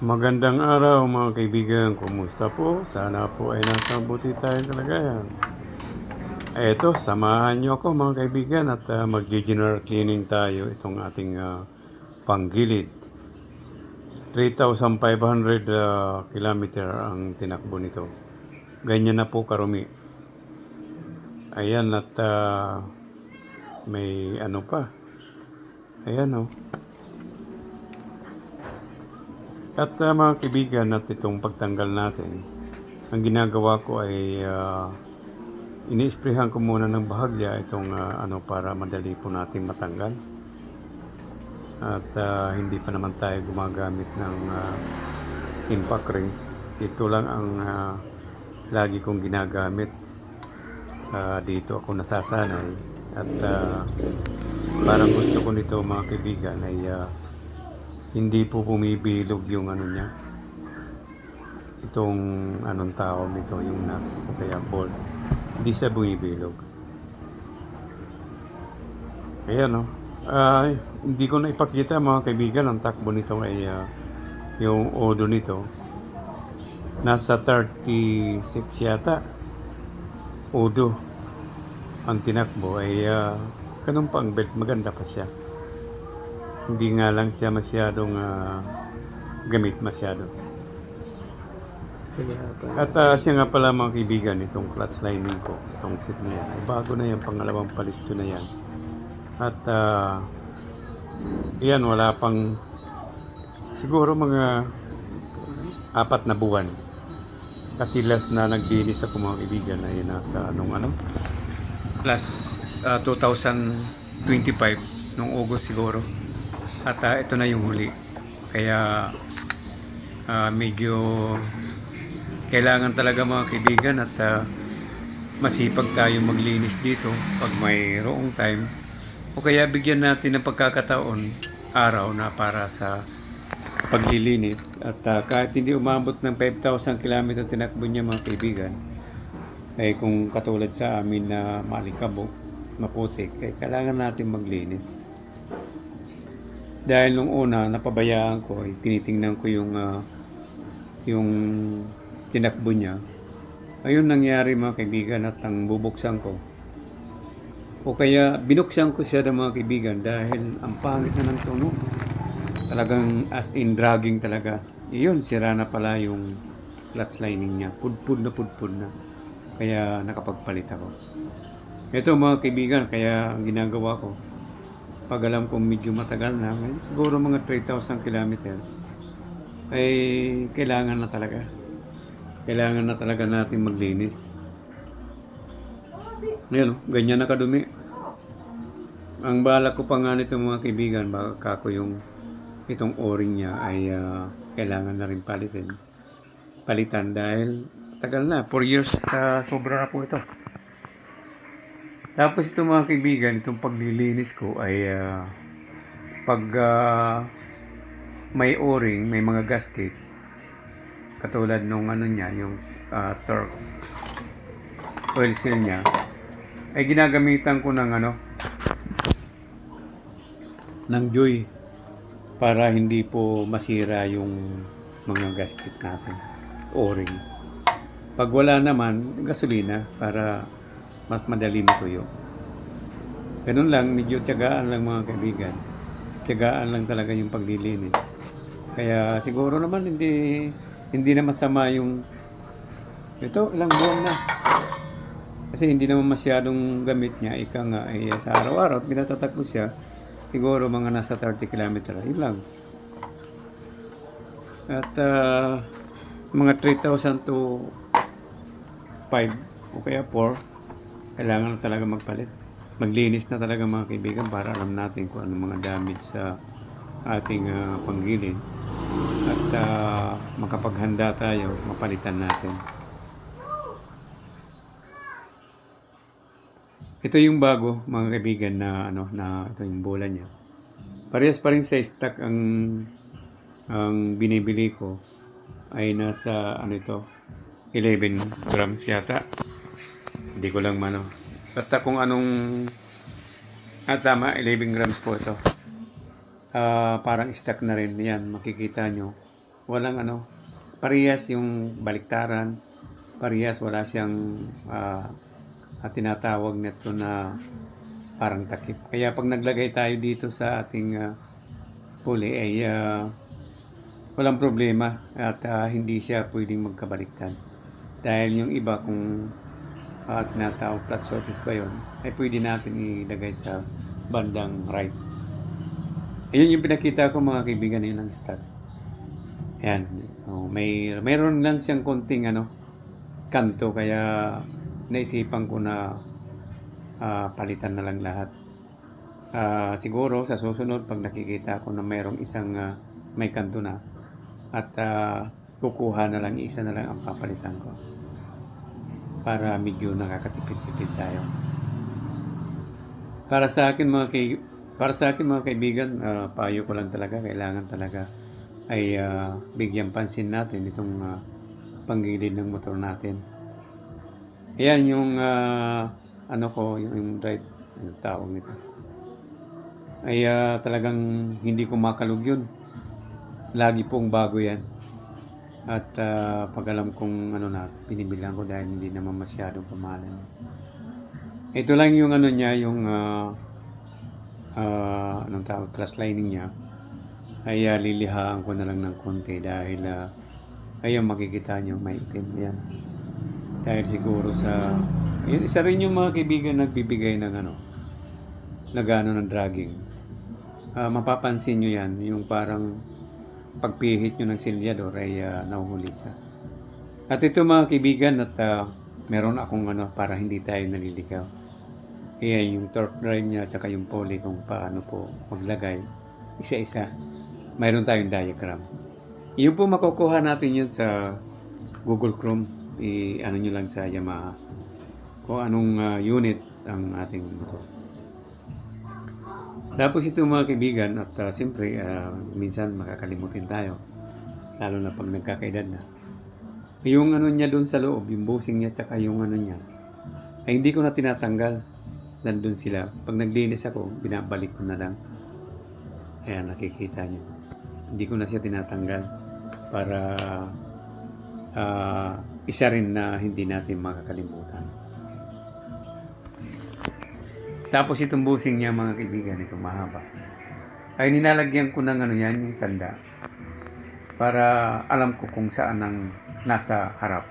Magandang araw mga kaibigan, kumusta po? Sana po ay nasa mabuti tayong kalagayan. Eto, samahan nyo ako mga kaibigan at mag-general cleaning tayo itong ating panggilid. 3,500 kilometer ang tinakbo nito. Ganyan na po karumi. Ayan at may ano pa. Ayan o. At mga kaibigan, at itong pagtanggal natin, ang ginagawa ko ay ini-sprayhan ko muna ng bahagya itong para madali po natin matanggal. At hindi pa naman tayo gumagamit ng impact rings. Ito lang ang lagi kong ginagamit. Dito ako nasasanay. At parang gusto ko nito mga kaibigan ay hindi po bumibilog yung ano niya. Itong anong tawag nito, yung nut o kaya bolt. Hindi siya bumibilog. Ayan o. Hindi ko na ipakita mga kaibigan, ang takbo nito ay yung odo nito. Nasa 36 yata. Odo. Ang tinakbo ay ganun pa ang belt, maganda pa siya. Hindi nga lang siya masyadong gamit masyado. At siya nga pala mga kaibigan, itong clutch lining ko, itong seat na yan, ay bago na yan, pangalawang palit ko na yan. At yan, wala pang siguro mga 4 na buwan. Kasi last na naglinis ako mga kaibigan ay nasa last 2025 nung August siguro. At ito na yung huli. Kaya medyo kailangan talaga mga kaibigan at masipag tayo maglinis dito pag mayroong time. O kaya bigyan natin ng pagkakataon araw na para sa paglilinis. At kahit hindi umabot ng 5,000 km tinakbo niya mga kaibigan, ay kung katulad sa amin na malikabok, maputik, ay kailangan natin maglinis. Dahil nung una, napabayaan ko, tinitingnan ko yung tinakbo niya. Ayun nangyari mga kaibigan at ang bubuksan ko. O kaya binuksan ko siya ng mga kaibigan dahil ang pangit na ng tunog. Talagang as in dragging talaga. Iyon, sira na pala yung clutch lining niya. Pudpud na. Kaya nakapagpalit ako. Ito mga kaibigan, kaya ang ginagawa ko, pag alam kong medyo matagal na, siguro mga 3,000 km, ay kailangan na talaga. Kailangan na talaga natin maglinis. Ayan, ganyan na kadumi. Ang balak ko pa nga nito mga kaibigan, baka ko itong o-ring niya ay kailangan na rin palitan dahil tagal na, 4 years sobra na po ito. Tapos ito mga kaibigan, itong paglilinis ko ay pag may o-ring, may mga gasket, katulad nung niya, yung torque oil seal niya, ay ginagamitan ko ng ng joy para hindi po masira yung mga gasket natin, o-ring. Pag wala naman, gasolina para mas madali matuyo. Ganun lang, medyo tiyagaan lang mga kaibigan. Tiyagaan lang talaga yung paglilinis. Kaya siguro naman hindi na masama yung ito, ilang buwan na. Kasi hindi naman masyadong gamit niya. Ika nga, sa araw-araw, pinatatak ko siya. Siguro mga nasa 30 km. Yun lang. At mga 3,000 to 5 o kaya 4, kailangan na talaga magpalit. Maglinis na talaga mga kaibigan para alam natin kung anong mga damage sa ating panggilid. At makapaghanda tayo, mapalitan natin. Ito yung bago mga kaibigan na ito yung bola niya. Parehas pa rin sa stock ang binibili ko ay nasa 11 grams yata. Hindi ko lang basta kung anong tama, 11 grams po ito. Parang stock na rin yan, makikita nyo walang ano, parehas yung baliktaran, parehas wala siyang tinatawag nito na parang takip. Kaya pag naglagay tayo dito sa ating pulley ay walang problema at hindi siya pwedeng magkabaliktad. Dahil yung iba kung tinatawag flat surface ba yun, ay pwede natin ilagay sa bandang right. Ayun yung pinakita ko mga kaibigan, yun ang stud. Ayan. Mayroon lang siyang konting kanto, kaya naisipan ko na palitan na lang lahat. Siguro sa susunod pag nakikita ko na mayroong isang may kanto na at kukuha na lang, isa na lang ang papalitan ko para medyo nakakatipid-tipid tayo. Para sa akin mga kaibigan, payo ko lang talaga, kailangan talaga ay bigyan pansin natin itong panggilid ng motor natin. Ayan yung yung drive, tawag nito, ay talagang hindi ko makalug yun. Lagi pong bago yan. At pag alam kong pinibilang ko dahil hindi naman masyadong pamahalan. Ito lang yung niya, yung class lining niya, ay lilihaan ko na lang ng konti dahil ayun, makikita nyo may itim yan. Dahil siguro isa rin yung mga kaibigan nagbibigay ng ng dragging. Mapapansin nyo yan, yung parang pagpihit nyo ng silyador ay nahuhuli siya. At ito mga kaibigan, at meron akong para hindi tayo naliligaw. Ayan yung torque drive niya at saka yung pulley kung paano po maglagay isa-isa. Mayroon tayong diagram. Yung po makukuha natin yun sa Google Chrome. Nyo lang sa Yamaha kung anong unit ang ating motor. Tapos ito mga kaibigan, at siyempre minsan makakalimutin tayo, lalo na pag nagkakaedad na. Yung niya doon sa loob, yung bushing niya saka yung niya, ay hindi ko na tinatanggal. Nandun sila. Pag naglinis ako, binabalik ko na lang. Ayan, nakikita nyo. Hindi ko na siya tinatanggal para isa rin na hindi natin makakalimutan. Tapos itong bushing niya mga kaibigan, itong mahaba, ay ninalagyan ko ng yung tanda para alam ko kung saan ang nasa harap.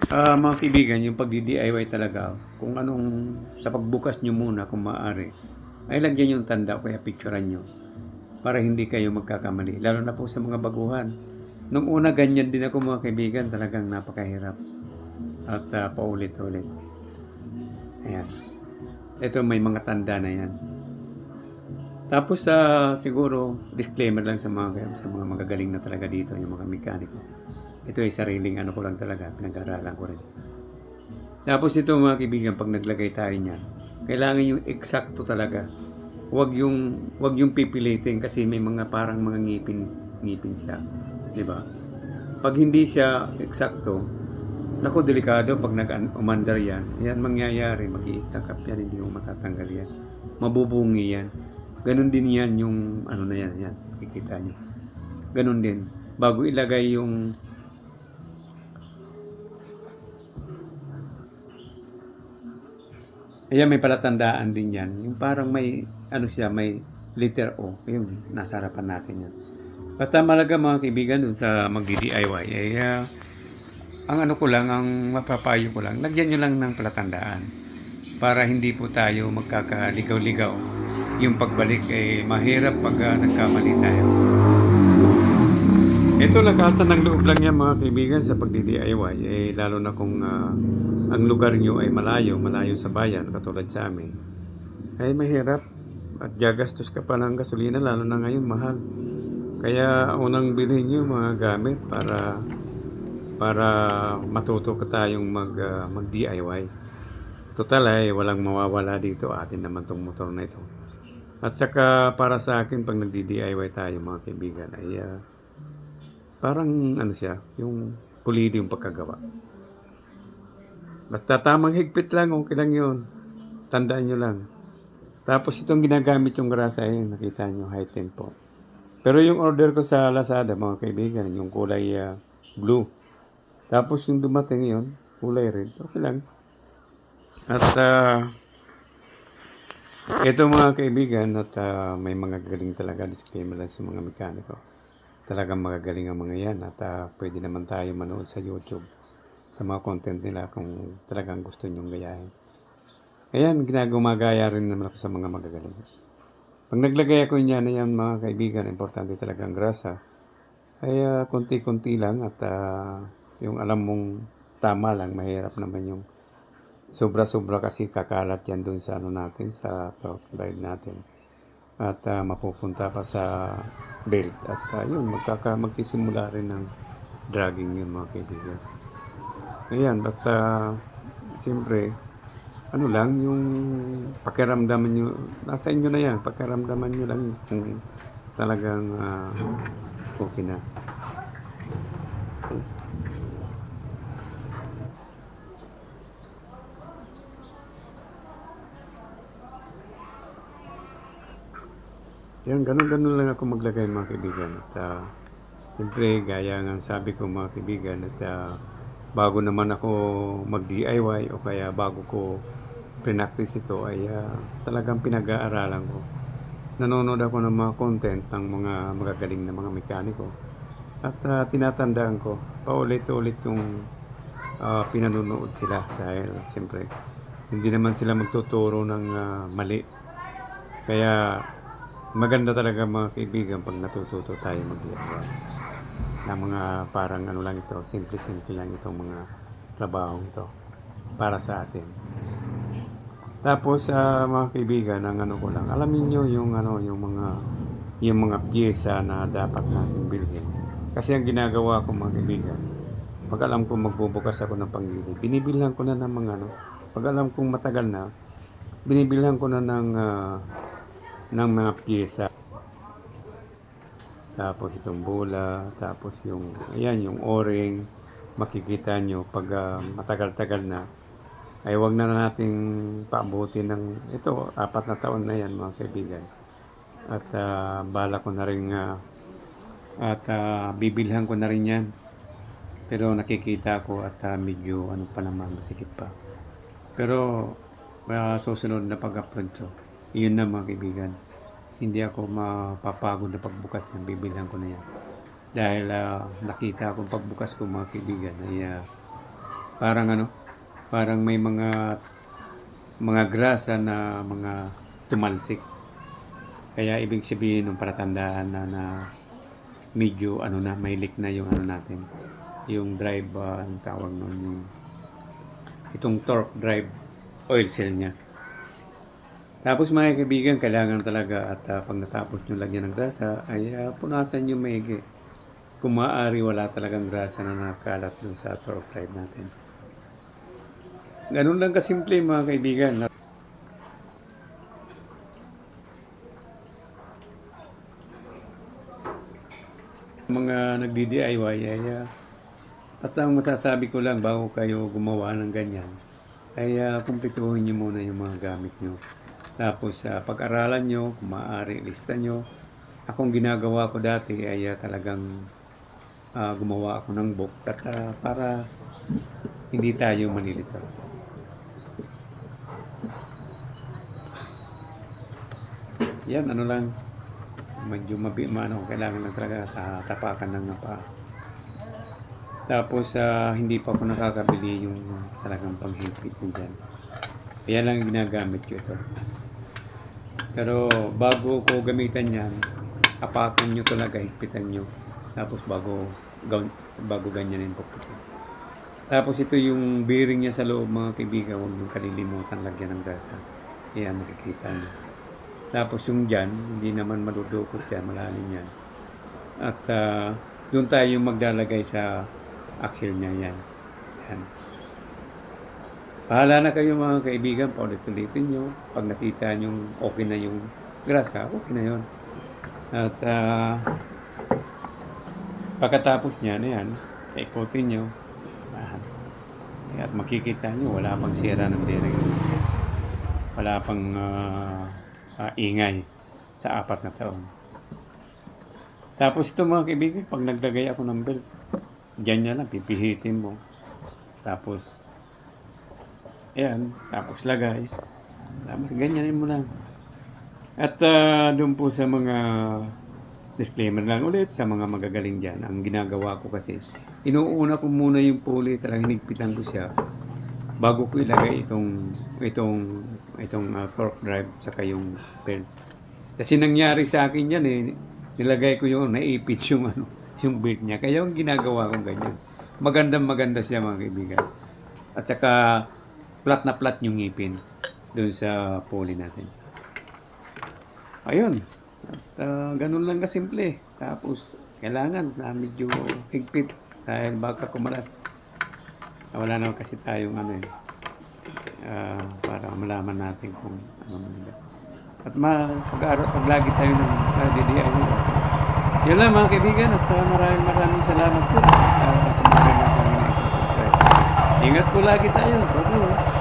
Mga kaibigan, yung pagdi-DIY talaga, kung sa pagbukas nyo muna kung maaari, ay lagyan yung tanda o kaya picturean nyo para hindi kayo magkakamali, lalo na po sa mga baguhan. Nung una ganyan din ako mga kaibigan, talagang napakahirap at paulit-ulit. Ayan, ito may mga tanda na yan. Tapos siguro disclaimer lang sa mga magagaling na talaga dito, yung mga mekaniko. Ito ay sariling ko lang talaga, pinag-aralan ko rin. Tapos ito mga kaibigan, pag naglagay tayo niyan, kailangan yung eksakto talaga. Huwag yung pipilitin kasi may mga parang mga ngipin siya, di ba? Pag hindi siya eksakto, naku, delikado pag nag-umandar yan mangyayari, mag-i-stack up yan, hindi mo matatanggal yan. Mabubungi yan. Ganon din yan yung yan, makikita nyo. Ganon din. Bago ilagay yung ayan, may palatandaan din yan. Yung parang may, may letter O. Ayun, nasa harapan natin yan. Basta malaga mga kaibigan dun sa mag-DIY, ang ang mapapayo ko lang, lagyan nyo lang ng palatandaan para hindi po tayo magkakaligaw-ligaw. Yung pagbalik mahirap pag nagkamali tayo. Ito, lakasan ng loob lang yan mga kaibigan sa pagdi-DIY, lalo na kung ang lugar nyo ay malayo sa bayan, katulad sa amin, ay mahirap at gagastos ka pa ng gasolina, lalo na ngayon mahal. Kaya unang bilhin nyo mga gamit para matuto ka tayong mag-DIY. Total walang mawawala dito, atin naman tong motor na ito. At saka para sa akin, pag nagdi-DIY tayo mga kaibigan, ay parang siya, yung pulido yung pagkagawa. Basta tamang higpit lang, okay lang yun. Tandaan nyo lang. Tapos itong ginagamit yung grasa ay nakita nyo, high tempo. Pero yung order ko sa Lazada, mga kaibigan, yung kulay blue. Tapos yung dumating yun, kulay red. Okay lang. At ito mga kaibigan, at may mga galing talaga, disclaimer lang sa mga mekaniko. Talagang magagaling ang mga yan at pwede naman tayo manood sa YouTube sa mga content nila kung talagang gusto nyong gayahin. Ayan, gumagaya rin naman ako sa mga magagaling. Pag naglagay ako niyan na yan mga kaibigan, importante talaga ang grasa. Ay konti-konti lang at yung alam mong tama lang, mahirap naman yung sobra-sobra kasi kakalat yan dun sa ano natin, sa torque drive natin. At mapupunta pa sa belt at yun, magsisimula rin ng dragging yun mga kaibigan. Ayan, basta siyempre, ano lang, yung pakiramdaman nyo, nasa inyo na yan, pakiramdaman nyo lang kung talagang okay na. Yan, ganun-ganun lang ako maglagay mga kaibigan. At siyempre, gaya nga sabi ko mga kaibigan, at bago naman ako mag-DIY o kaya bago ko pinactice ito ay talagang pinag-aaralan ko. Nanonood ako ng mga content ng mga magagaling na mga mekaniko at tinatandaan ko paulit-ulit yung pinanonood sila dahil siyempre hindi naman sila magtuturo ng mali. Kaya maganda talaga mga kaibigan pag natututo tayo mag-DIY na mga parang ano lang ito, simple-simple lang itong mga trabaho ito para sa atin. Tapos mga kaibigan, ang ano ko lang, alamin nyo yung ano, yung mga piyesa na dapat natin bilhin. Kasi ang ginagawa ko mga kaibigan, pag alam ko magbubukas ako ng panggili, binibilhan ko na ng mga ano, pag alam kong matagal na, binibilhan ko na ng mga piyesa. Tapos itong bola, tapos yung, ayan, yung o-ring, makikita nyo pag matagal-tagal na, ay wag na nating paabutin ng ito, 4 na taon na yan mga kaibigan. At bala ko na rin at bibilhan ko na rin yan. Pero nakikita ko at medyo ano pa naman, masikip pa. Pero susunod na pag-upload ko, iyon na mga kaibigan. Hindi ako mapapagod na pagbukas ng bibilhan ko na yan. Dahil nakita ko pagbukas ko mga kaibigan ay parang may mga grasa na mga tumalsik. Kaya ibig sabihin ng palatandaan na medyo ano na, may leak na yung ano natin. Yung drive, ang tawag nun, itong torque drive oil seal niya. Tapos mga kaibigan, kailangan talaga at pag natapos nyo lagyan ng grasa, ay punasan nyo maigi. Kung maaari, wala talagang grasa na nakalat dun sa torque drive natin. Ganun lang kasimple mga kaibigan. Mga nagdi-DIY ay basta ang masasabi ko lang bago kayo gumawa ng ganyan ay kumpletuhin nyo muna yung mga gamit nyo. Tapos pag-aralan nyo, kung maaari, lista nyo. Akong ginagawa ko dati ay talagang gumawa ako ng book at para hindi tayo malilito. Yan, ano lang, medyo kailangan lang talaga tapakan ng paa. Tapos hindi pa ako nakakabili yung talagang panghigpit mo dyan. Kaya lang ginagamit ko ito. Pero bago ko gamitan yan, apakan nyo talaga, higpitan nyo. Tapos bago ganyan yung puputin. Tapos ito yung bearing niya sa loob mga kaibigan, huwag nyo kalilimutan lagyan ng grasa. Ayan, makikita nyo. Tapos yung dyan, hindi naman madudukot yan, malalim yan. At doon tayo maglalagay sa axle niya yan. Yan. Bahala na kayo mga kaibigan, paulit-ulitin nyo. Pag nakita nyo okay na yung grasa, okay na yun. At pagkatapos niya na yan, ikotin nyo. At makikita nyo, wala pang sira ng bearing. Wala pang ingay sa 4 na taon. Tapos ito mga kaibigan, pag naglagay ako ng belt, diyan niya lang, pipihitin mo. Tapos, ayan, tapos lagay. Tapos ganyanin mo lang. At doon po sa mga disclaimer lang ulit sa mga magagaling dyan, ang ginagawa ko kasi, inuuna ko muna yung pulley, talagang hinigpitan ko siya bago ko ilagay itong torque drive saka yung belt. Kasi nangyari sa akin yan nilagay ko yung naipit yung yung belt niya. Kaya yung ginagawa ko ganyan. Maganda siya mga kaibigan. At saka flat na flat yung ngipin doon sa pulley natin. Ayun. At ganun lang kasimple. Tapos kailangan na medyo higpit dahil baka kumalas. Wala naman kasi tayong para malaman natin kung ano man. At pag lagi tayo ng DDI. Yun lang mga kaibigan at maraming salamat po. Kung na isang subscribe. Ingat po lagi tayo. Bye-bye.